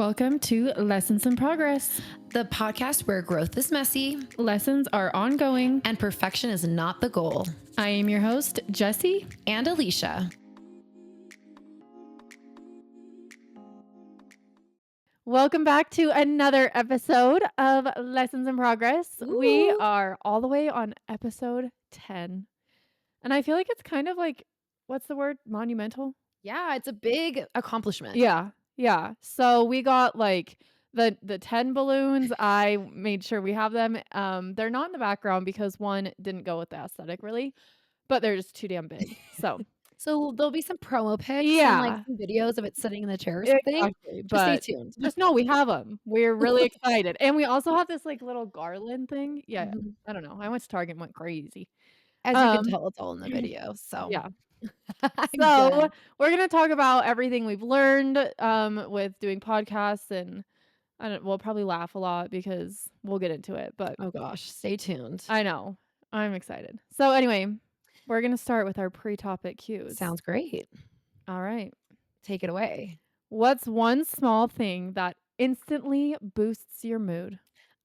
Welcome to Lessons in Progress, the podcast where growth is messy, lessons are ongoing, and perfection is not the goal. I am your host, Jessie and Alicia. Welcome back to another episode of Lessons in Progress. Ooh. We are all the way on episode 10. And I feel like it's kind of like, what's the word? Monumental? Yeah, it's a big accomplishment. Yeah. So we got like the 10 balloons. I made sure we have them. They're not in the background because one didn't go with the aesthetic really, but they're just too damn big. So there'll be some promo pics and like Yeah. some videos of it sitting in the chair or something. Exactly, Just stay but tuned. just know we have them. We're really excited, and we also have this, like, little garland thing. Yeah, Mhm. I don't know. I went to Target and went crazy. As you can Um, tell, it's all in the video. So yeah. So, Good. we're gonna talk about everything we've learned, with doing podcasts, and we'll probably laugh a lot because we'll get into it, but Oh gosh, stay tuned. I know. I'm excited. So, anyway, we're gonna start with our pre-topic cues. Sounds great. All right. Take it away. What's one small thing that instantly boosts your mood?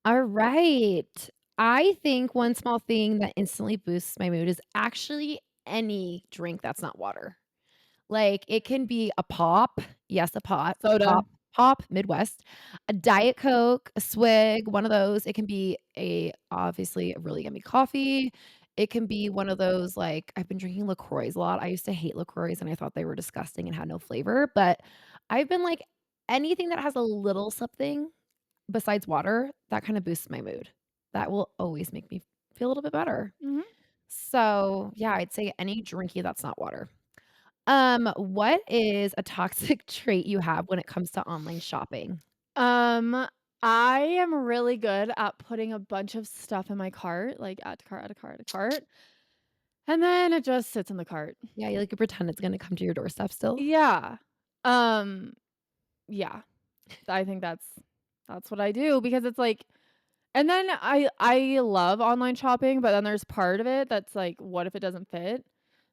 All right. I think one small thing that instantly boosts my mood is actually any drink that's not water. Like, it can be a pop, yes, a pot, Soda. pop, Midwest, a Diet Coke, a swig, one of those. It can be obviously, a really yummy coffee. It can be one of those, like, I've been drinking LaCroix a lot. I used to hate LaCroix, and I thought they were disgusting and had no flavor, but I've been like, anything that has a little something besides water, that kinda boosts my mood. That will always make me feel a little bit better. Mhm. So, yeah, I'd say any drinky that's not water. What is a toxic trait you have when it comes to online shopping? Um, I am really good at putting a bunch of stuff in my cart, like add to cart, add to cart, add to cart, and then it just sits in the cart. Yeah, you like to pretend it's gonna come to your doorstep still? Yeah. Um, yeah. I think that's what I do because it's like and then I love online shopping, but then there's part of it that's like, what if it doesn't fit?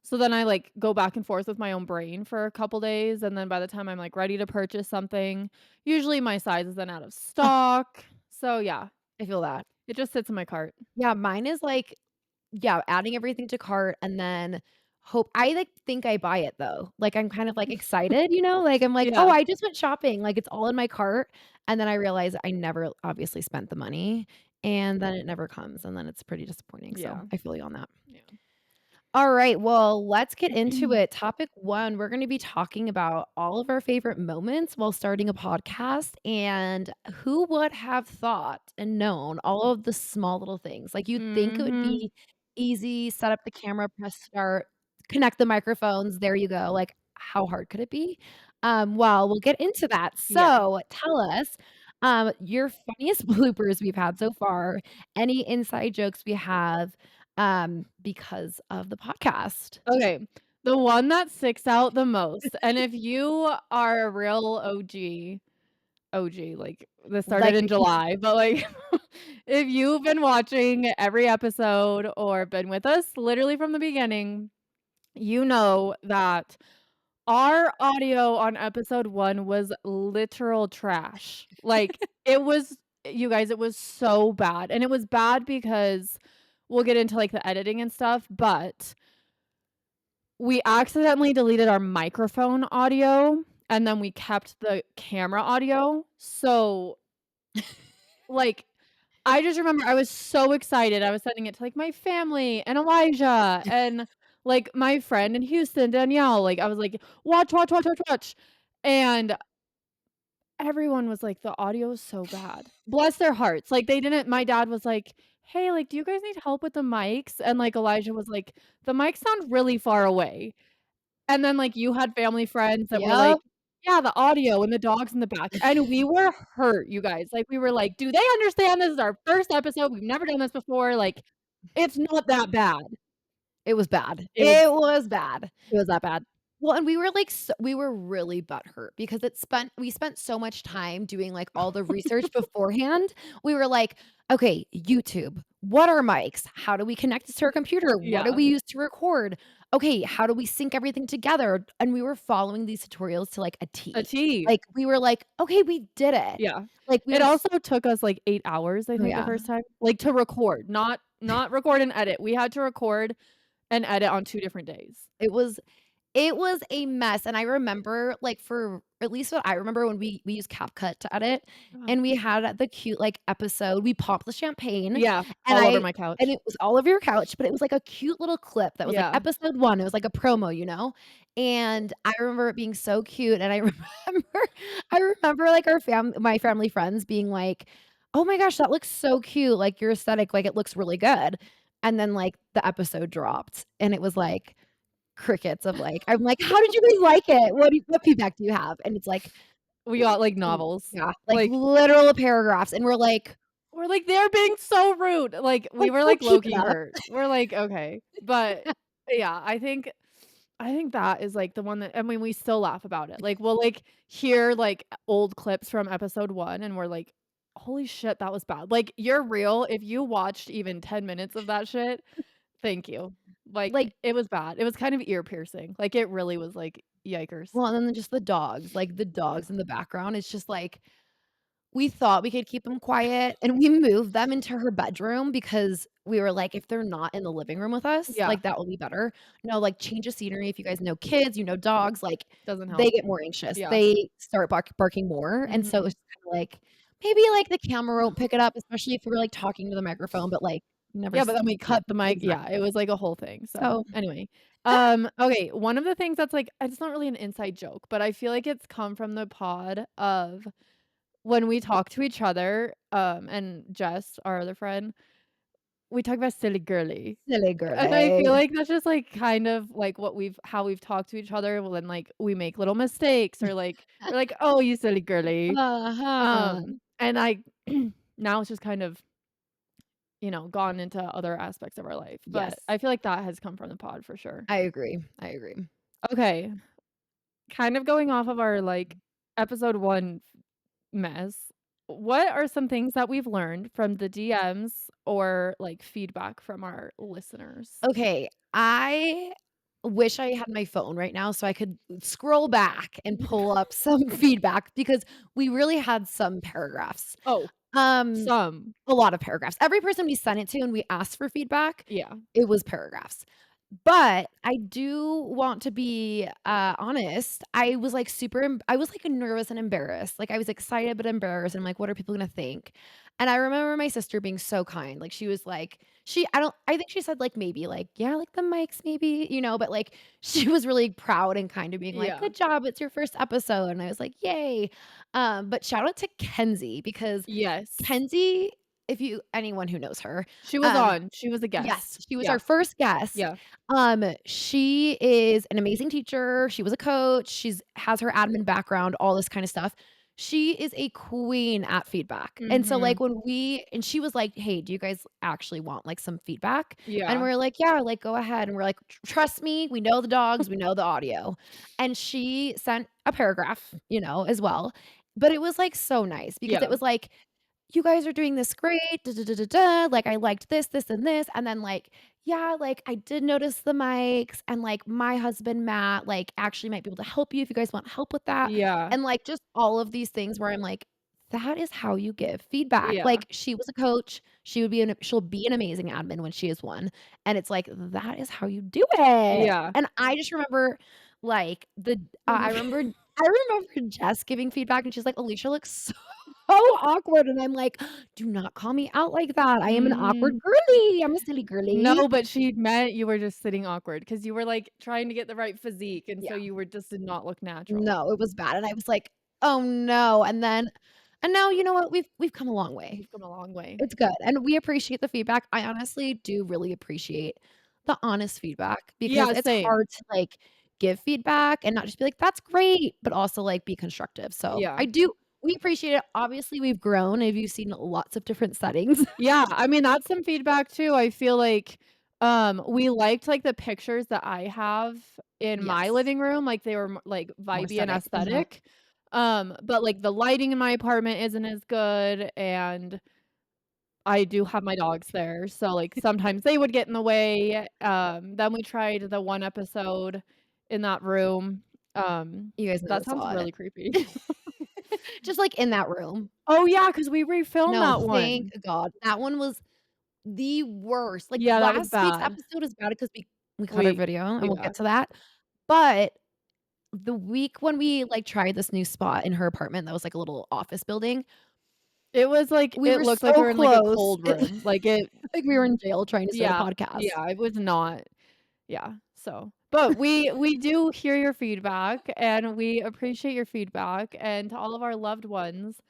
So then I like go back and forth with my own brain for a couple days, and then by the time I'm like ready to purchase something, usually my size is then out of stock. So yeah, I feel that. it just sits in my cart. Yeah, mine is like yeah, adding everything to cart and then hope I, like, think I buy it though. Like, I'm kind of, like, excited, Like, I'm like, "Oh, Yeah. I just went shopping." Like, it's all in my cart, and then I realize I never obviously spent the money, and then it never comes, and then it's pretty disappointing, so Yeah. I feel you on that. Yeah. All right, well, let's get into it. Topic 1, we're gonna be talking about all of our favorite moments while starting a podcast, and who would have thought and known all of the small little things? Like, you'd think it would Mhm. be easy, set up the camera, press start, connect the microphones, there you go. Like, how hard could it be? Well, we'll get into that. Yeah. So, tell us, your funniest bloopers we've had so far, any inside jokes we have, because of the podcast. Okay. The one that sticks out the most, and if you are a real OG, like, this started Like in July, but, like, if you've been watching every episode or been with us literally from the beginning, you know that our audio on episode 1 was literal trash. Like, it was you guys, it was so bad, and it was bad because we'll get into, like, the editing and stuff, but we accidentally deleted our microphone audio, and then we kept the camera audio, so, like, I just remember I was so excited, I was sending it to, like, my family and Elijah and, like, my friend in Houston, Danielle, like, I was like, "Watch, watch, watch, watch, watch," and everyone was like, "The audio is so bad." Bless their hearts, like, they didn't my dad was like, "Hey, like, do you guys need help with the mics?" And, like, Elijah was like, "The mics sound really far away." And then, like, you had family friends that were like, Yep. "Yeah, the audio and the dogs in the back," and we were hurt, you guys, like, we were like, "Do they understand this is our first episode? We've never done this before, like, it's not that bad." It was bad. It was It was bad. it was that bad. Well, and we were like we were really butthurt because we spent so much time doing, like, all the research beforehand. We were like, "Okay, YouTube, what are mics? How do we connect this to our computer? What do Yeah. we use to record? "Okay, how do we sync everything together?" And we were following these tutorials to, like, a A T. tea. Like, we were like, "Okay, we did it." Yeah. Like, we It were s also took us, like, 8 hours, I Oh, think, the yeah. first time, like, to record, not record and edit. We had to record and edit on 2 different days. It was It was a mess, and I remember, like, for at least what I remember when we used CapCut to edit, Uh, and we had the cute, like, episode we popped the champagne, yeah, and all over I my and couch. it was all over your couch, but it was, like, a cute little clip that was, like, Yeah. episode 1, it was like a promo, you know? And I remember it being so cute, and I remember, like, my family friends being like, "Oh my gosh, that looks so cute, like, your aesthetic, like, it looks really good." And then, like, the episode dropped, and it was like crickets of, like I'm like, "How did you guys like it? What feedback do you have?" And it's like, We got, like, "Mm, novels. yeah," like, Like literal paragraphs, and we're like, "They're being so rude." Like, we were, "We'll like, keep it low-key up." hurt. We're like, "Okay." But, yeah, I think that is, like, the one that I mean, we still laugh about it. Like, we'll, like, hear, like, old clips from episode 1, and we're like, "Holy shit, that was bad." Like, you're real, if you watched even 10 minutes of that shit, thank you. Like, Like, it was bad. It was kind of ear piercing. Like, it really was like, yikers. well, and then just the dogs, like, the dogs in the background, it's just like we thought we could keep them quiet, and we moved them into her bedroom because we were like, "If they're not in the living room with us, Yeah, like, that will be better." No, like, change of scenery, if you guys know kids, you know dogs, like, doesn't they help. get more anxious. Yeah. They start barking more, and so Mhm. it's kinda like, maybe, like, the camera won't pick it up, especially if we're, like, talking to the microphone, but, like, never Yeah, but s then we yeah, cut the mic yeah, it exactly. was like a whole thing, so, So, anyway. that Okay, one of the things that's, like it's not really an inside joke, but I feel like it's come from the pod of when we talk to each other, and Jess, our other friend, we talk about silly girly, silly and I feel girly. like that's just, like, kind of, like, how we've talked to each other when, like, we make little mistakes or, like, we're like, "Oh, you silly girly." Uh-huh. And I now it's just kind of, gone into other aspects of our life, but Yes, I feel like that has come from the pod for sure. I agree, I agree. Okay, kind of going off of our, like, episode 1 mess, what are some things that we've learned from the DMs or, like, feedback from our listeners? Okay, I wish I had my phone right now so I could scroll back and pull up some feedback because we really had some paragraphs. Oh, Um, some. a lot of paragraphs. Every person we sent it to and we asked for feedback, Yeah. it was paragraphs. But I do want to be, honest. I was, like, nervous and embarrassed. Like, I was excited but embarrassed, and I'm like, "What are people gonna think?" And I remember my sister being so kind. Like, she was like I think she said, like, maybe, like, "Yeah, like, the mics maybe," but, like, she was really proud and kind of being like, Yeah. "Good job, it's your first episode." And I was like, "Yay." But shout out to Kenzie because Yes. Kenzie, if you anyone who knows her, She was um on. She was a yes, guest. she was Yeah. our first guest. Yeah. She is an amazing teacher, she was a coach, she's has her admin background, all this kinda stuff. She is a queen at feedback, and so, like, Mhm. she was like, "Hey, do you guys actually want, like, some feedback?" And Yeah. we're like, "Yeah, like, go ahead," and we're like, Trust me, we know the dogs, we know the audio." And she sent a paragraph, as well, but it was, like, so nice because it Yeah. was like, "You guys are doing this great, da, da, da, da, da, like, I liked this, this, and this," and then, like, "Yeah, like, I did notice the mics, and, like, my husband, Matt, like, actually might be able to help you if you guys want help with that," Yeah. and, like, just all of these things where I'm like, "That is how you give feedback." Yeah. Like, she was a coach, she'll be an amazing admin when she is one, and it's like, that is how you do it, Yeah. and I just remember, like, I remember Jess giving feedback, and she's like, "Alicia looks so awkward," and I'm like, "Do not call me out like that. I am an awkward Mm. girly. I'm a silly girly." No, but she meant you were just sitting awkward because you were, like, trying to get the right physique, and so Yeah. you were just did not look natural. No, it was bad, and I was like, "Oh, no," and now you know what? We've come a long way. You've come a long way. It's good, and we appreciate the feedback. I honestly do really appreciate the honest feedback because Yeah, it's same. hard to, like, give feedback and not just be like, "That's great," but also, like, be constructive. So, Yeah. we appreciate it. Obviously, we've grown, and you've seen lots of different settings. Yeah, I mean, that's some feedback too. I feel like, we liked, like, the pictures that I have in my Yes. living room, like, they were like, More vibey and aesthetic. Mhm. aesthetic. But, like, the lighting in my apartment isn't as good, and I do have my dogs there, so, like, sometimes they would get in the way, then we tried the one episode in that room, You guys never that sounds saw really creepy. it. Just, like, in that room. Oh, yeah, 'cause we refilmed No, that thank one. God. That one was the worst. Like, Yeah, that was last week's bad. episode is bad because we cut our We video, and we'll yeah. get to that, but the week when we, like, tried this new spot in her apartment that was, like, a little office building, It was like we it were looked like we so were in, like, a close. cold room, like, it Like we were in jail trying to start a yeah, podcast. yeah, it was not yeah, so but we do hear your feedback, and we appreciate your feedback, and to all of our loved ones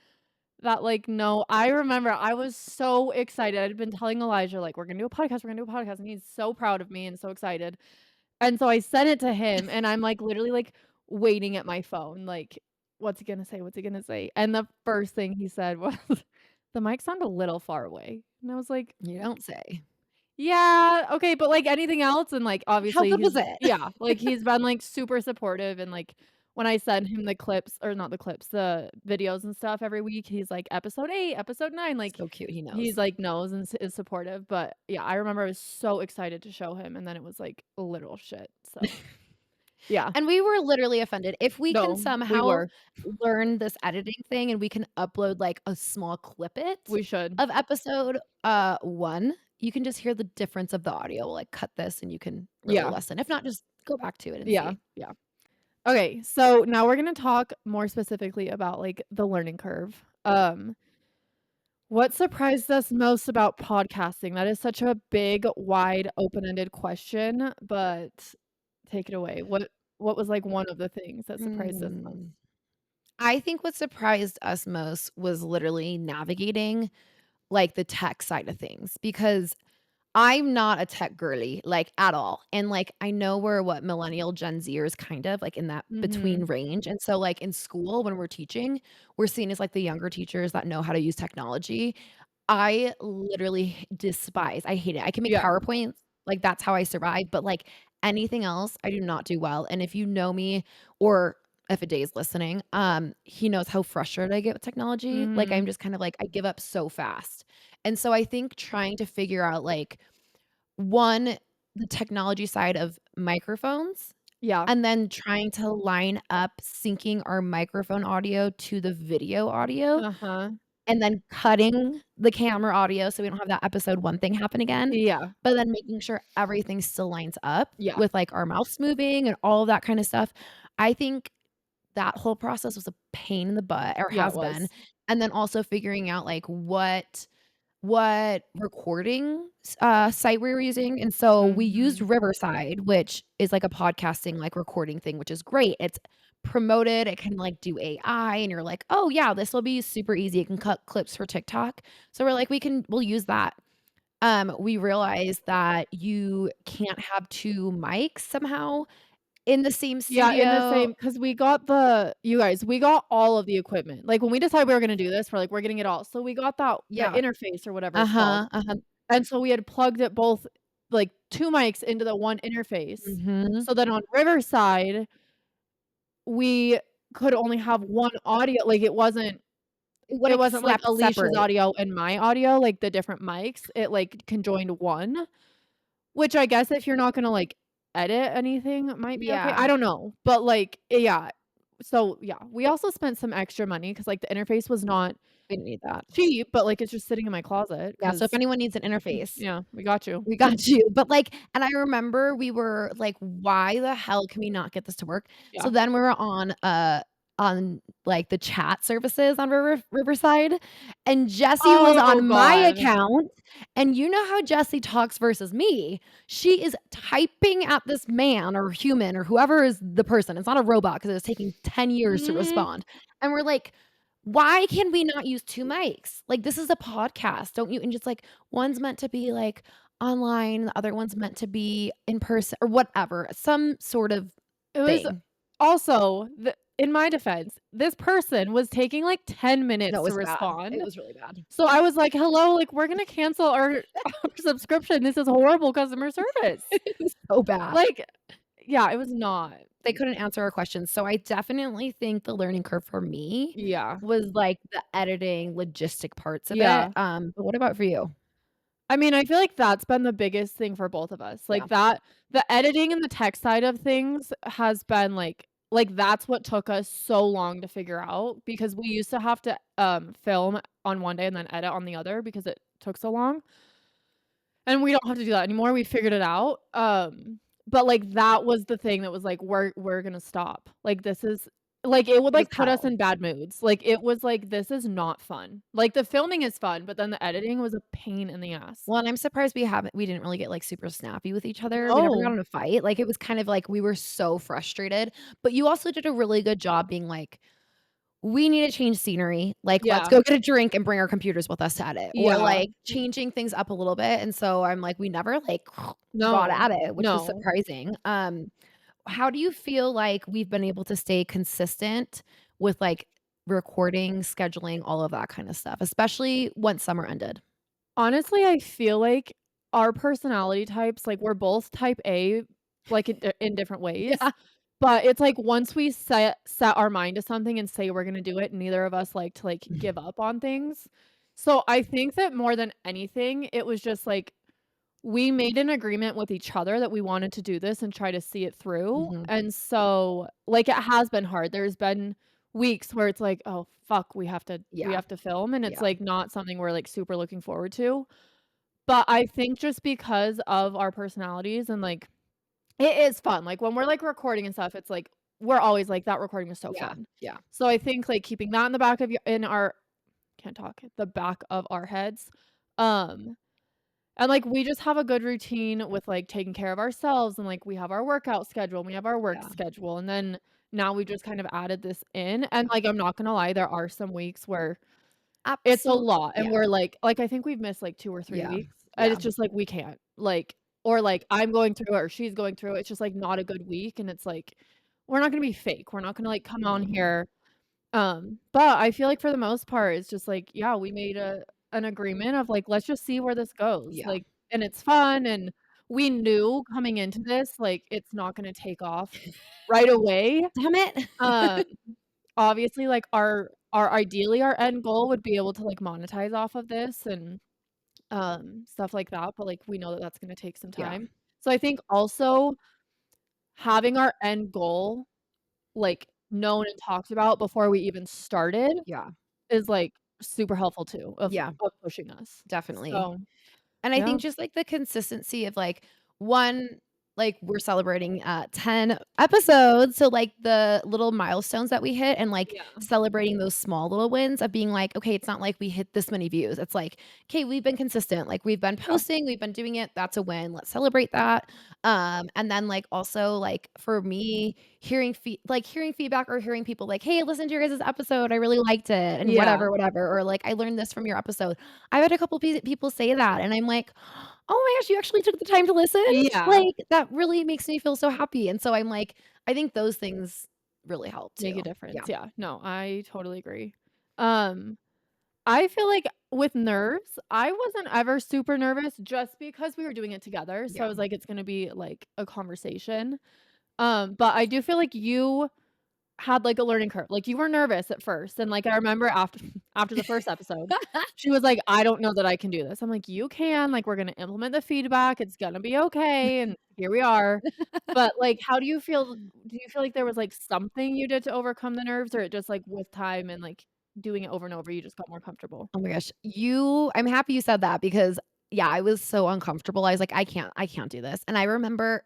that, like, know I remember I was so excited, I'd been telling Elijah, like, "We're gonna do a podcast, we're gonna do a podcast," and he's so proud of me and so excited, and so I sent it to him, and I'm, like, literally, like, waiting at my phone, like, "What's he gonna say? What's he gonna say?" And the first thing he said was, "The mic sound a little far away," and I was like, You don't say. yeah, okay, but, like, anything else and, like, How obviously good was he's it? yeah, like, he's been, like, super supportive and, like, when I send him the clips or not the clips, the videos and stuff every week, he's like, "Episode 8, episode 9," like, So cute, he he's, knows. like, knows and is supportive, but, yeah, I remember I was so excited to show him, and then it was, like, literal shit, so, yeah. And we were literally offended. If we can No, we somehow were. learn this editing thing and we can upload, like, a small clippet We should. of episode, 1, you can just hear the difference of the audio. We'll, like, cut this and you can really Yeah, listen. If not, just go back to it and yeah, see. yeah. Okay, so now we're gonna talk more specifically about, like, the learning curve. What surprised us most about podcasting? That is such a big, wide, open-ended question, but take it away. What was, like, one of the things that surprised us most? Mm. I think what surprised us most was literally navigating, like, the tech side of things because I'm not a tech girly, like, at all, and, like, I know we're what, millennial, Gen Zers kind of, like, in that between Mhm. range, and so, like, in school, when we're teaching, we're seen as, like, the younger teachers that know how to use technology. I literally despise I hate it. I can make Yeah. PowerPoints, like, that's how I survive, but, like, anything else, I do not do well, and if you know me or if a day is listening, he knows how frustrated I get with technology. Like, I'm Mhm. just kind of like, I give up so fast, and so I think trying to figure out, like, 1, the technology side of microphones, Yeah. and then trying to line up syncing our microphone audio to the video audio, Uh-huh. and then cutting the camera audio so we don't have that episode 1 thing happen again, Yeah. but then making sure everything still lines up Yeah. with, like, our mouths moving and all of that kinda stuff. I think that whole process was a pain in the butt or Yeah, it has been, was. and then also figuring out, like, what recording site we were using, and so we used Mhm. Riverside, which is like a podcasting, like, recording thing, which is great. It's promoted, it can, like, do AI, and you're like, "Oh, yeah, this will be super easy, it can cut clips for TikTok." So we're like, we'll use that." We realized that you can't have 2 mics somehow in the same Yeah, in the studio. same 'cause we got the you guys, we got all of the equipment. Like, when we decided we were gonna do this, we're like, "We're getting it all." So we got that the Yeah. interface or whatever it's called, Uh-huh, uh-huh. and so we had plugged it both like, 2 mics into the one interface, Mhm. so then on Riverside, we could only have 1 audio like, It it wouldn't wasn't like slap Alicia's separate. audio and my audio, like, the different mics, it, like, conjoined one, which I guess if you're not gonna, like, edit anything, it might be okay, Yeah, I don't know, but, like, yeah. So, yeah, we also spent some extra money because like, the interface was not we didn't need that. cheap, but, like, it's just sitting in my closet Yeah, so if because anyone needs an interface, yeah, we got you. we got you, but, like, and I remember we were like, "Why the hell can we not get this to work?" So Yeah. then we were on, like, the chat services on Riverside, and Jessie was Oh on my god. account, and you know how Jessie talks versus me. She is typing at this man or human or whoever is the person. It's not a robot because it was taking 10 years to Mhm. respond, and we're like, "Why can we not use 2 mics? Like, this is a podcast, don't you," and just, like, one's meant to be, like, online, the other one's meant to be in person or whatever, some sort of It was thing. also the in my defense, this person was taking, like, 10 No, minutes it to was bad. respond. It was really bad. So I was like, "Hello, like, we're gonna cancel our our subscription. This is horrible customer service." It was so bad. Like, yeah, it was not. they couldn't answer our questions, so I definitely think the learning curve for me Yeah. was, like, the editing, logistic parts of it, Yeah. but what about for you? I mean, I feel like that's been the biggest thing for both of us. Yeah. Like that the editing and the tech side of things has been that's what took us so long to figure out because we used to have to, film on one day and then edit on the other because it took so long, and we don't have to do that anymore, we figured it out, but, like, that was the thing that was like, "We're gonna stop." Like, this is like, it would, It was like, put us hell. in bad moods. Like, it was like, "This is not fun." Like, the filming is fun, but then the editing was a pain in the ass. Well, and I'm surprised we didn't really get, like, super snappy with each other. We never got No. in a fight. Like, it was kind of like we were so frustrated, but you also did a really good job being like, "We need to change scenery. Like, let's Yeah. go get a drink and bring our computers with us to edit," or, Yeah. like, changing things up a little bit, and so I'm like, we never, like, got No. at it, which was No. surprising. How do you feel like we've been able to stay consistent with, like, recording, scheduling, all of that kinda stuff, especially once summer ended? Honestly, I feel like our personality types, like, we're both type A, like, in different ways, Yeah. but it's like once we set our mind to something and say we're gonna do it, neither of us like to, like, give up on things. So, I think that more than anything, it was just, like, we made an agreement with each other that we wanted to do this and try to see it through, Mhm. and so, like, it has been hard. There's been weeks where it's like, "Oh, fuck, we Yeah. have to film," and it's, Yeah. like, not something we're, like, super looking forward to. But I think just because of our personalities and, like it is fun, like, when we're, like, recording and stuff, it's like we're always like, "That recording was so Yeah. fun." Yeah. So I think, like, keeping that in the back of your in our can't talk, the back of our heads, um, and, like, we just have a good routine with, like, taking care of ourselves, and, like, we have our workout schedule, and we have our work Yeah. schedule, and then now we just kind of added this in, and, like, I'm not gonna lie, there are some weeks where it's a lot, and Yeah. we're like, I think we've missed, like, 2 or 3 Yeah. weeks, and Yeah. it's just like, we can't, like or, like, I'm going through it or she's going through it, it's just, like, not a good week, and it's like, we're not gonna be fake, we're not gonna, like, come on Mhm. here, but I feel like for the most part, it's just like, yeah, we made an agreement of, like, let's just see where this goes, Yeah. like and it's fun, and we knew coming into this, like, it's not gonna take off right away, Damn it. um obviously, like, our ideally, our end goal would be able to, like, monetize off of this and, stuff like that, but, like, we know that that's gonna take some Yeah. time. So I think also having our end goal, like, known and talked about before we even started Yeah. is, like, super helpful too Yeah. of pushing us. Definitely. So, And I yeah. think just, like, the consistency of, like, 1, like, we're celebrating, 10 episodes, so, like, the little milestones that we hit and, like, Yeah. celebrating those small little wins of being like, "Okay, it's not like we hit this many views." It's like, "Okay, we've been consistent, like, we've been Yeah. posting, we've been doing it, that's a win, let's celebrate that." And then, like, also, like, for me, hearing feedback or hearing people like, "Hey, listen to your guys' episode, I really liked it," and Yeah. whatever, whatever, or like, "I learned this from your episode." I've had a couple people say that, and I'm like, "Oh my gosh, you actually took the time to listen?" Yeah. Like, that really makes me feel so happy, and so I'm like, I think those things really help Make a too. difference, Yeah, yeah. No, I totally agree. Um I feel like with nerves, I wasn't ever super nervous just because we were doing it together, so I yeah. was like, it's gonna be, like, a conversation. But I do feel like you had, like, a learning curve, like, you were nervous at first, and, like, I remember after after the first episode, she was like, "I don't know that I can do this." I'm like, "You can, like, we're gonna implement the feedback, it's gonna be okay," and here we are. But, like, how do you feel like there was, like, something you did to overcome the nerves, or it just, like, with time and, like, doing it over and over, you just got more comfortable? Oh my gosh, I'm happy you said that because, yeah, I was so uncomfortable, I was like, I can't do this," and I remember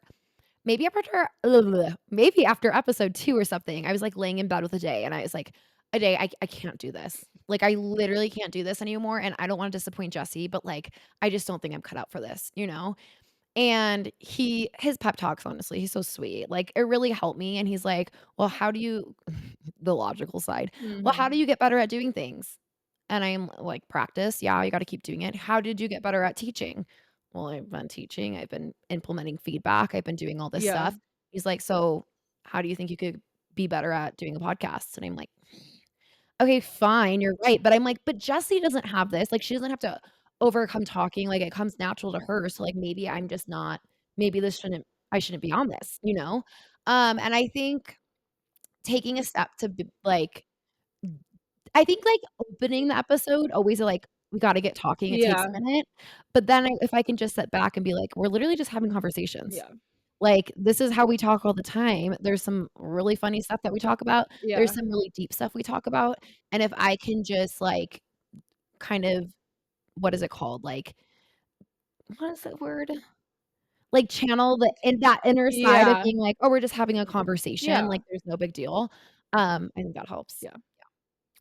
maybe after episode 2 or something, I was, like, laying in bed with a day, and I was like, "A day, I can't do this. Like, I literally can't do this anymore, and I don't wanna disappoint Jesse, but, like, I just don't think I'm cut out for this," you know? And his pep talks, honestly, he's so sweet, like, it really helped me, and he's like, "Well, how do you" the logical side, "Well, how do Mhm. you get better at doing things?" And I'm like, "Practice, yeah, you gotta keep doing it." "How did you get better at teaching?" "Well, I've been teaching, I've been implementing feedback, I've been doing all this Yeah. stuff." He's like, "So, how do you think you could be better at doing a podcast?" And I'm like, "Okay, fine, you're right," but I'm like, "But Jessie doesn't have this, like, she doesn't have to overcome talking, like, it comes natural to her, so, like, maybe I'm just not maybe this shouldn't I shouldn't be on this," you know? And I think taking a step to b like I think, like, opening the episode always, like, we gotta get talking, it takes Yeah, a minute, but then if I can just sit back and be like, "We're literally just having conversations." yeah, Like, this is how we talk all the time. There's some really funny stuff that we talk about. There's yeah. some really deep stuff we talk about, and if I can just, like, kind of what is it called? Like, what is that word? Like, channel the in that inner side of Yeah, being like, "Oh, we're just having a conversation, yeah, like, there's no big deal." I think that helps. yeah,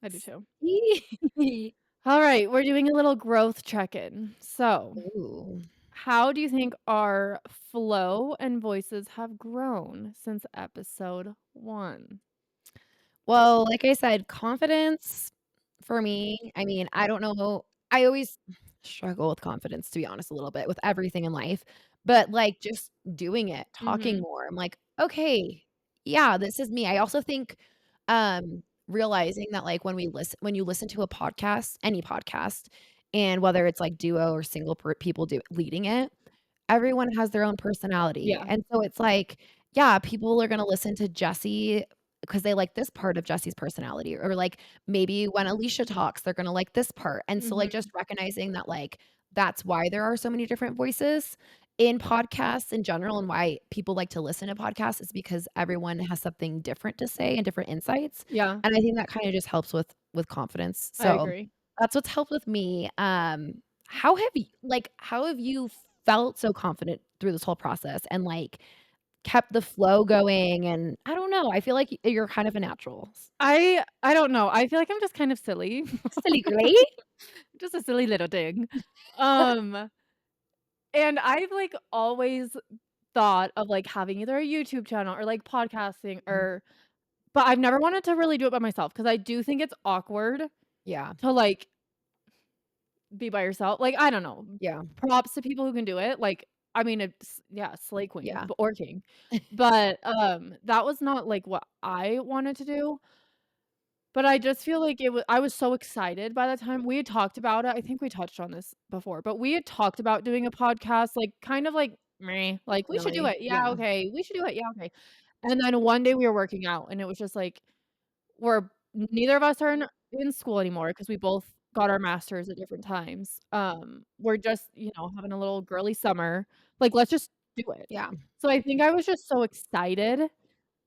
I do too. Yeah. Alright, we're doing a little growth check-in. So, Ooh. how do you think our flow and voices have grown since episode 1? Well, like I said, confidence for me, I mean, I don't know, I always struggle with confidence, to be honest, a little bit with everything in life, but, like, just doing it, talking Mhm. more, I'm like, "Okay, yeah, this is me." I also think, realizing that, like, when you listen to a podcast, any podcast, and whether it's, like, duo or single people leading it, everyone has their own personality, Yeah. and so it's like, yeah, people are gonna listen to Jesse because they like this part of Jesse's personality, or, like, maybe when Alicia talks, they're gonna like this part, and so, like, Mhm. just recognizing that, like, that's why there are so many different voices in podcasts in general, and why people like to listen to podcasts is because everyone has something different to say and different insights, Yeah, and I think that kinda just helps with confidence, I so agree. that's what's helped with me. How have you felt so confident through this whole process and, like, kept the flow going? And I don't know, I feel like you're kind of a natural. I don't know, I feel like I'm just kind of silly. Silly girly. Just a silly little thing. Um, and I've, like, always thought of, like, having either a YouTube channel or, like, podcasting Mhm. or but I've never wanted to really do it by myself because I do think it's awkward Yeah, to, like, be by yourself. Like, I don't know. yeah, Props to people who can do it. Like, I mean, it's yeah, slay queen, yeah. or king. But, that was not, like, what I wanted to do. But I just feel like I was so excited by the time we had talked about it. I think we touched on this before, but we had talked about doing a podcast, like, kind of like, "Meh," like, "We should do Willy-nilly. it. Yeah, Yeah. okay. We should do it. Yeah, okay." And then one day we were working out, and it was just like, we're neither of us are in school anymore because we both got our masters at different times. We're just, having a little girly summer. Like, let's just do it. Yeah, So I think I was just so excited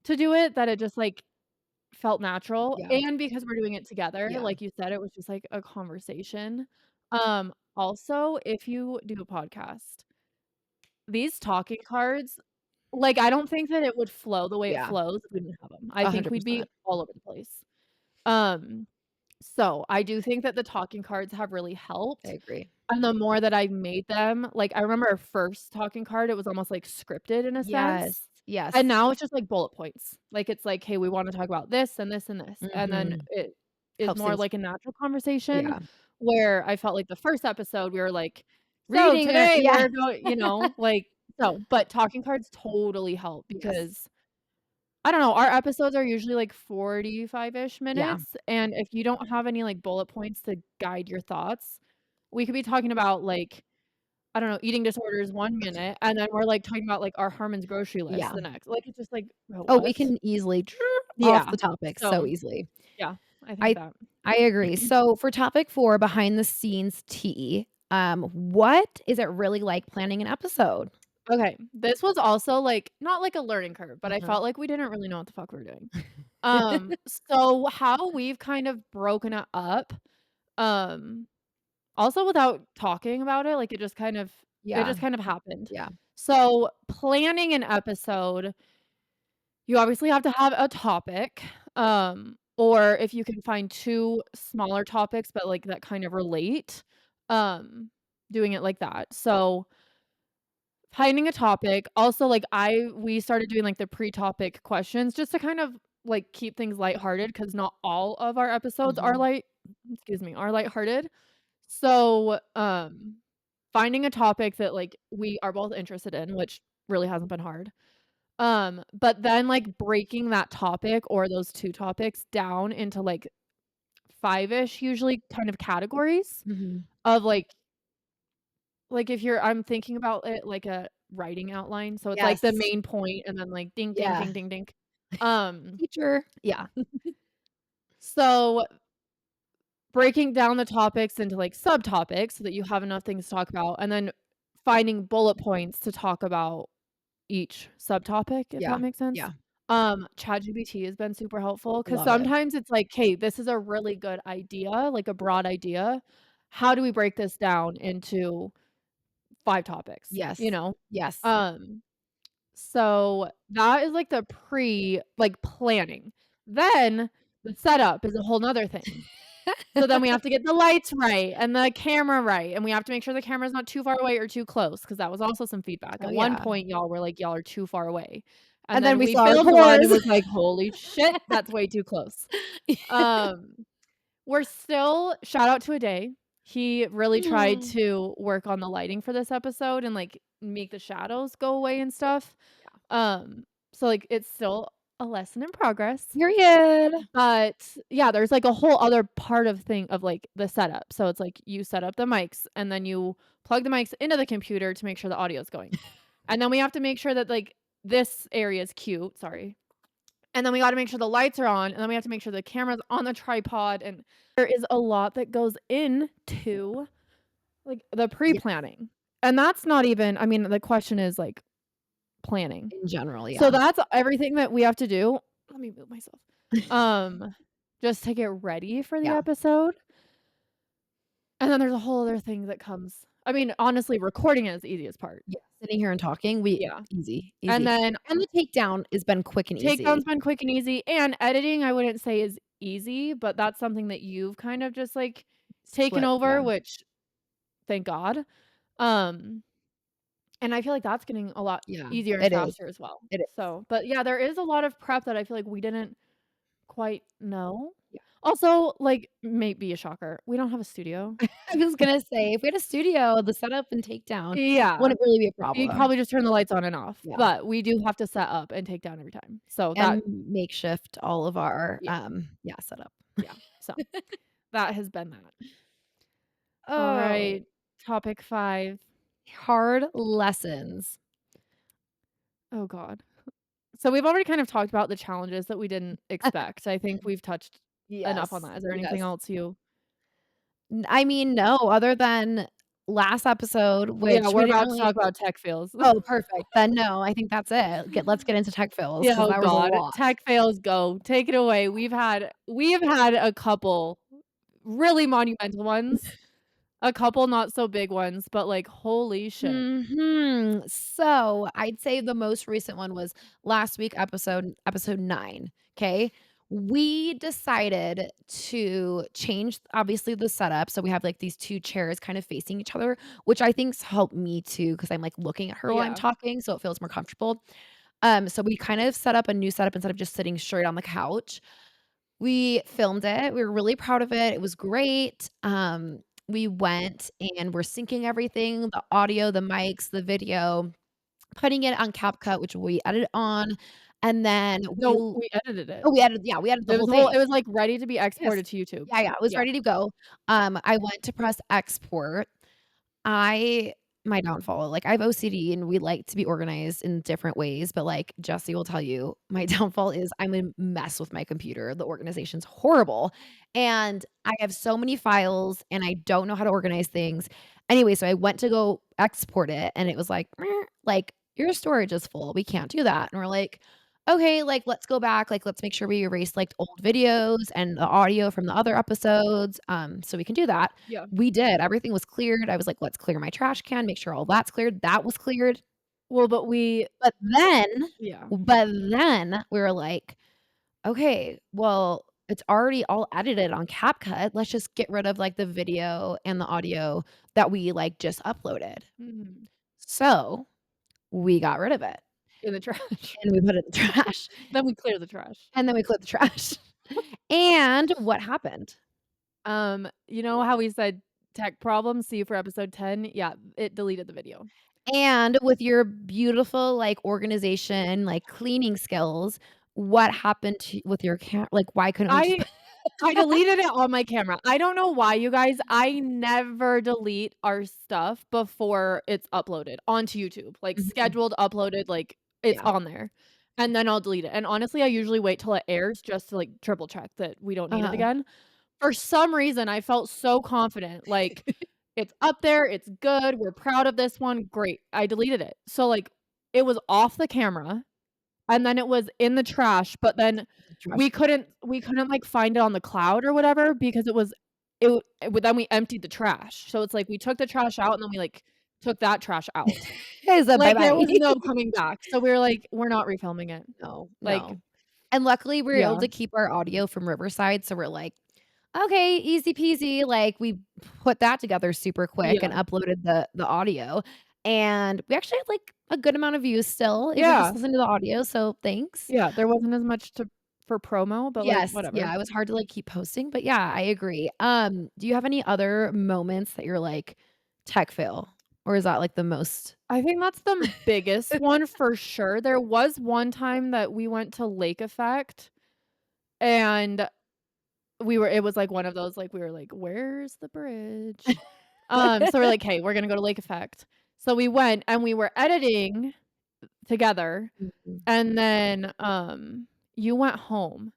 to do it that it just, like, felt natural, yeah, and because we're doing it together, yeah. like you said, it was just like a conversation. Also, if you do a podcast, these talking cards, like, I don't think that it would flow the way it Yeah, flows if we didn't have them. I think we'd be 100%. all over the place. Um, so I do think that the talking cards have really I helped. agree. And the more that I made them, like, I remember our first talking card, it was almost, like, scripted in a sense, Yes, yes. and now it's just, like, bullet points. Like, it's like, "Hey, we wanna talk about this and this and this," and then Mhm. it is Helps more things like a natural conversation, yeah. where I felt like the first episode, we were like, "So Reading or today yeah. we're going," like but talking cards totally help Yes. because I don't know, our episodes are usually, like, 45-ish Yeah. minutes, and if you don't have any, like, bullet points to guide your thoughts, we could be talking about, like, I don't know, eating disorders 1 minute, and then we're, like, talking about, like, our Harmon's grocery list Yeah. the next. Like, it's just like, "Oh, Oh, we what?" can easily off Yeah. the topic so So, easily. yeah, I think I that. I agree. So for topic 4, behind the scenes tea, what is it really like planning an episode? Okay, this was also, like, not like a learning curve, but I Uh-huh. felt like we didn't really know what the fuck we were doing. So how we've kind of broken it up, um, also without talking about it, like, it Yeah, just kind of happened. yeah. So, planning an episode, you obviously have to have a topic, or if you can find 2 smaller topics, but, like, that kind of relate, um, doing it like that. So, finding a topic, also, like, we started doing, like, the pre-topic questions just to kind of, like, keep things lighthearted because not all of our episodes are Mhm. are lighthearted. So, finding a topic that, like, we are both interested in, which really hasn't been hard. But then, like, breaking that topic or those 2 topics down into, like, 5-ish usually kind of categories Mhm. of, like, if you're I'm thinking about it like a writing outline, so it's, like, the Yes. main point and then, like, ding, ding, Yeah. ding, ding, ding. Um, Teacher. yeah. So, breaking down the topics into, like, subtopics so that you have enough things to talk about, and then finding bullet points to talk about each subtopic, if that Yeah. makes sense. Yeah. ChatGPT has been super helpful because Love it. sometimes it's like, "Hey, this is a really good idea, like a broad idea. How do we break this down into 5 topics?" You Yes. know? Yes. Um, so that is like the like, planning. Then the setup is a whole 'nother thing. So then we have to get the lights right and the camera right, and we have to make sure the camera's not too far away or too close because that was also some feedback. Oh, At one yeah. point, y'all were like, "Y'all are too far away." And And then then we we saw our filmed one and pores. was like, "Holy shit, that's way too close." Um, we're still shout out to Ade. He really tried Mm. to work on the lighting for this episode and, like, make the shadows go away and stuff. So, like, it's still a lesson in progress. Period. But, yeah, there's, like, a whole other part of, like, the setup. So it's, like, you set up the mics, and then you plug the mics into the computer to make sure the audio is going. And then we have to make sure that, like, this area is cute, sorry. And then we gotta make sure the lights are on, and then we have to make sure the camera's on the tripod, and there is a lot that goes into, like, the Yeah. pre-planning. And that's not even I mean, the question is, like, planning. In general, So yeah. that's everything that we have to do let me move myself. Um, just to get ready for the Yeah. episode, and then there's a whole other thing that comes I mean, honestly, recording it is the easiest part. Yeah. Sitting here and talking, we Yeah. easy, And easy. then And the takedown has been quick and easy. takedown's been quick and easy, and editing, I wouldn't say is easy, but that's something that you've kind of just, like, taken Flip, over, yeah. which thank God. Um, and I feel like that's getting a lot Yeah. easier and It is. faster as well. It is. So but yeah, there is a lot of prep that I feel like we didn't quite know. Yeah. Also, like, may be a shocker, we don't have a studio. I was gonna say, if we had a studio, the setup and takedown Yeah. wouldn't really be a You'd problem. probably just turn the lights on and off, Yeah. but we do have to set up and take down every time. So that And makeshift all of our, yeah, yeah, setup. yeah. So that has been that. Oh, Alright, topic 5. hard lessons. Oh god. So we've already kind of talked about the challenges that we didn't expect. I think we've touched enough on Yes, that. Is there anything yes. else you I mean, no, other than last episode, Yeah, which we we're didn't about to really. talk about tech fails. Oh, perfect. Then no, I think that's it. Let's get into tech fails Yeah, because oh that was a god. lot. Tech fails, go. Take it away. We have had a couple really monumental ones, a couple not so big ones, but, like, holy shit. So, I'd say the most recent one was last week episode 9, 'kay? We decided to change, obviously, the setup, so we have, like, these 2 chairs kind of facing each other, which I think's helped me too because 'cause I'm, like, looking at her while I'm Yeah, talking, so it feels more comfortable. So we kind of set up a new setup instead of just sitting straight on the couch. We filmed it, we were really proud of it, it was great. We went and we're syncing everything, the audio, the mics, the video, putting it on CapCut, which we edited on, and then we no, l we edited it. oh, we added the whole thing. It was, like, ready to be Yes. exported to YouTube. Yeah, yeah, it was Yeah, ready to go. I went to press export. I my downfall, like, I have OCD and we like to be organized in different ways, but, like, Jesse will tell you, my downfall is I'm a mess with my computer. The organization's horrible, and I have so many files, and I don't know how to organize things. Anyway, so I went to go export it, and it was like, "Meh," like, "Your storage is full. We can't do that." And we're like, "Okay, like, let's go back, like, let's make sure we erase, like, old videos and the audio from the other episodes, so we can do that." yeah. We did, everything was cleared. I was like, "Let's clear my trash can, make sure all that's cleared." That was cleared. Well, but we But then yeah. we were like, "Okay, well, it's already all edited on CapCut. Let's just get rid of, like, the video and the audio that we, like, just uploaded." Mhm. So, we got rid of it, In the trash. and we put it in the trash, Then we clear the trash. and then we cleared the trash. And what happened? You know how we said tech problems, see you for episode 10? Yeah, it deleted the video. And with your beautiful, like, organization, like, cleaning skills, what happened to with your like, why couldn't we just I put I deleted it on my camera. I don't know why, you guys. I never delete our stuff before it's uploaded onto YouTube, like, Mhm. scheduled, uploaded, like, it's Yeah. on there, and then I'll delete it, and honestly, I usually wait till it airs just to, like, triple check that we don't need it Uh-huh. again. For some reason, I felt so confident, like, "It's up there, it's good, we're proud of this one, great." I deleted it. So, like, it was off the camera, and then it was in the trash, but then The trash. we couldn't, like, find it on the cloud or whatever because then we emptied the trash. So it's like we took the trash out and then we, like, took that trash out. It's a Like, there bye-bye. was no coming back. So we were like, "We're not refilming it." No, Like, no. And luckily, we were able yeah. to keep our audio from Riverside, so we're like, "Okay, easy peasy," like, we put that together super quick and Yeah. uploaded the audio, and we actually had, like, a good amount of views still, even just Yeah. listening to the audio, so thanks. Yeah, there wasn't as much to for promo, but, like, Yes, whatever. yeah, it was hard to, like, keep posting, but yeah, I agree. Do you have any other moments that you're like, "Tech fail," or is that, like, the most I think that's the biggest one for sure. There was one time that we went to Lake Effect, and it was, like, one of those, like, we were like, "Where's the bridge?" So we're like, "Hey, we're gonna go to Lake Effect." So we went, and we were editing together, Mhm. and then, you went home,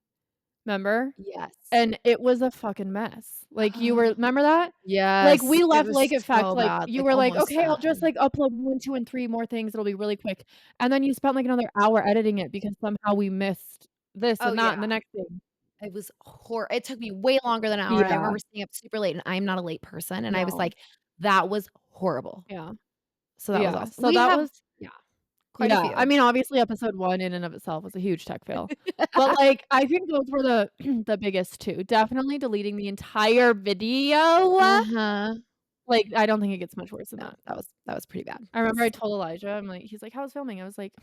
'member? Yes. And it was a fucking mess. Like, you were 'member that? Like, Yes, we it left was Lake Effect, so like, bad, you like, were like, almost "Okay, I'll sad. just, like, upload 1, 2, and 3 more things, it'll be really quick." And then you spent, like, another hour editing it because somehow we missed this Oh, and that yeah. and the next thing. It took me way longer than an hour, and I Yeah. remember staying up super late, and I'm not a late person, and I was No. like, "That was horrible." Yeah. So that was Yeah. awesome. So We that have was yeah, quite a yeah, I few. mean, obviously, episode 1 in and of itself was a huge tech fail. But, like, I think those were the the biggest 2. Definitely deleting the entire video. Uh-huh. Like, I don't think it gets much worse than No, that. that was pretty bad. I remember I That's told Elijah, I'm like he's like, "How was filming?" I was like,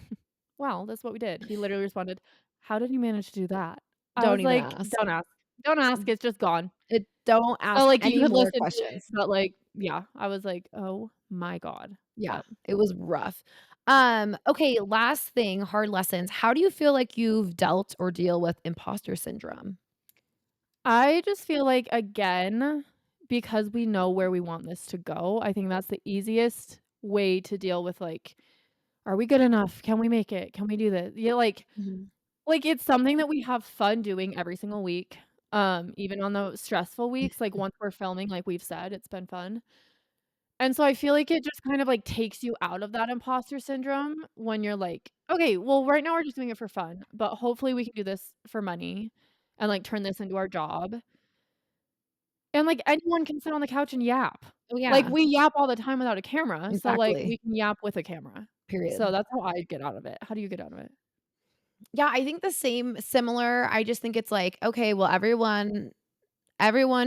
"Well, that's what we did." He literally responded, "How did you manage to do that?" I don't was even like, ask. "Don't ask. Don't ask, it's just gone." Don't So, ask like, you any could more listen to it, questions. but, like, yeah, I was like, "Oh my god." Yeah, But it was rough. Okay, last thing, hard lessons. How do you feel like you've dealt or deal with imposter syndrome? I just feel like, again, because we know where we want this to go, I think that's the easiest way to deal with, like, "Are we good enough? Can we make it? Can we do this?" Yeah, Mhm. like, it's something that we have fun doing every single week, even on the stressful weeks, like, once we're filming, like we've said, it's been fun, and so I feel like it just kind of, like, takes you out of that imposter syndrome when you're like, "Okay, well, right now we're just doing it for fun, but hopefully we can do this for money and, like, turn this into our job." And, like, anyone can sit on the couch and yap. Oh, Like, yeah, we yap all the time without a camera, so, like, exactly. we can yap with a camera. So Period. that's how I get out of it. How do you get out of it? Yeah, I think the same similar. I just think it's like, okay, well, everyone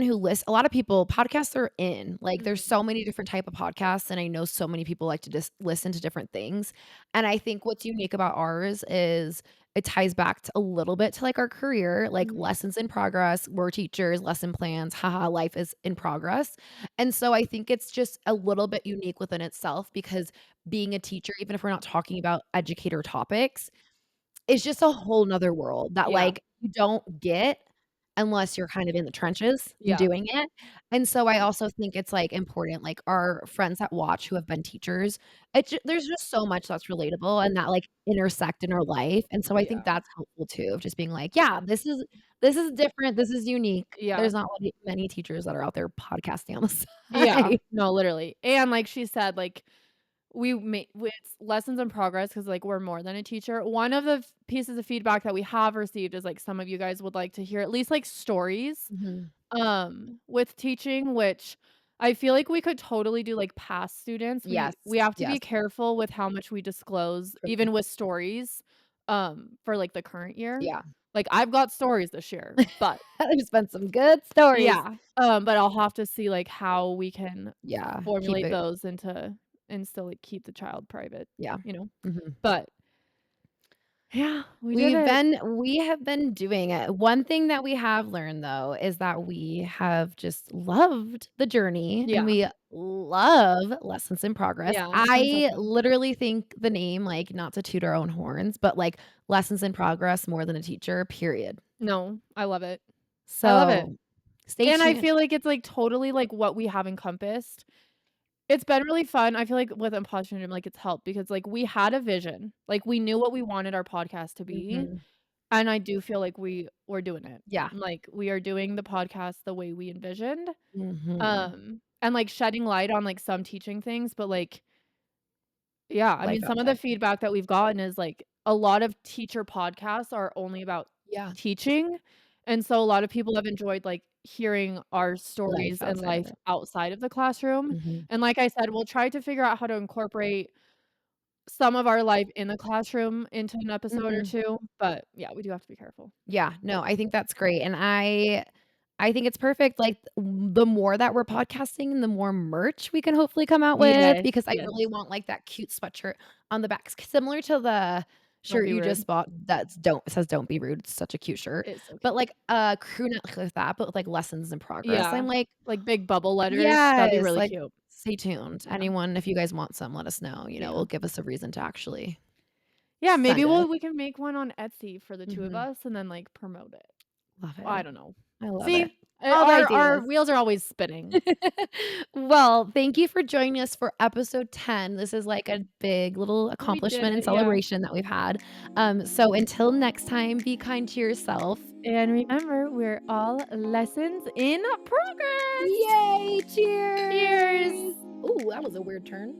who lists a lot of people podcasts are in. Like, there's Mhm. so many different type of podcasts, and I know so many people like to just listen to different things. And I think what's unique about ours is it ties back to a little bit to, like, our career, like, Mhm. lessons in progress. We're teachers, lesson plans, haha, life is in progress. And so I think it's just a little bit unique within itself because being a teacher, even if we're not talking about educator topics, it's just a whole 'nother world that, Yeah. like, you don't get unless you're kind of in the trenches Yeah. doing it, and so I also think it's, like, important, like, our friends that watch who have been teachers, there's just so much that's relatable and that, like, intersect in our life, and so I think Yeah. that's helpful too, of just being like, "Yeah, this is different, this is unique." Yeah. There's not many teachers that are out there podcasting on the Yeah. side. No, literally. And like she said, like, it's lessons in progress because like, we're more than a teacher. One of the pieces of feedback that we have received is, like, some of you guys would like to hear at least, like, stories, Mhm. with teaching, which I feel like we could totally do, like, past students. Yes, We have to yes, be careful with how much we disclose, true. even with stories, for, like, the current year. Yeah. Like, I've got stories this year, but There's been some good stories. yeah, but I'll have to see, like, how we can Yeah, keep formulate it those into and still, like, keep the child private, yeah. you know? Mhm. But yeah, we did it. We have been doing it. One thing that we have learned though is that we have just loved the journey and Yeah, we love lessons in progress. yeah, it's been so I fun. literally think the name, like, not to toot our own horns, but, like, lessons in progress more than a teacher, period. No, I love it. I love it. So, stay And I tuned. feel like it's, like, totally, like, what we have encompassed. It's been really fun. I feel like with imposter syndrome, like, it's helped because, like, we had a vision. Like, we knew what we wanted our podcast to be, Mhm. and I do feel like we're doing it. Yeah. Like, we are doing the podcast the way we envisioned, Mhm. and, like, shedding light on, like, some teaching things, but, like, yeah, I Life mean, some of the outside. feedback that we've gotten is, like, a lot of teacher podcasts are only about Yeah. teaching, and so a lot of people have enjoyed, like, hearing our Life stories and outside of life it. outside of the classroom, Mhm. and like I said, we'll try to figure out how to incorporate some of our life in the classroom into an episode or Mhm. 2, but, yeah, we do have to be careful. Yeah, no, I think that's great, and I think it's perfect, like, the more that we're podcasting, the more merch we can hopefully come out with, Yes, because I yes. really want, like, that cute sweatshirt on the back, similar to the Don't shirt be you rude. just bought that's don't says, "Don't be rude." It's such a cute shirt, It's so but, cute. like, a crew neck like that, but with, like, lessons in progress. I'm Yeah, like, like big bubble letters, that'd be "Yes," really like, cute. stay tuned. Yeah, Anyone, if you guys want some, let us know, yeah. it'll give us a reason to actually Yeah, maybe send it. we can make one on Etsy for the 2 of Mhm. us and then, like, promote it. Love I it. don't know. I love it. See? All the Our ideas. wheels are always spinning. Well, thank you for joining us for episode 10. This is like a big little We did accomplishment and it, yeah. celebration that we've had. So until next time, be kind to yourself. And remember, we're all lessons in progress. Yay! Cheers. Cheers! Ooh, that was a weird turn.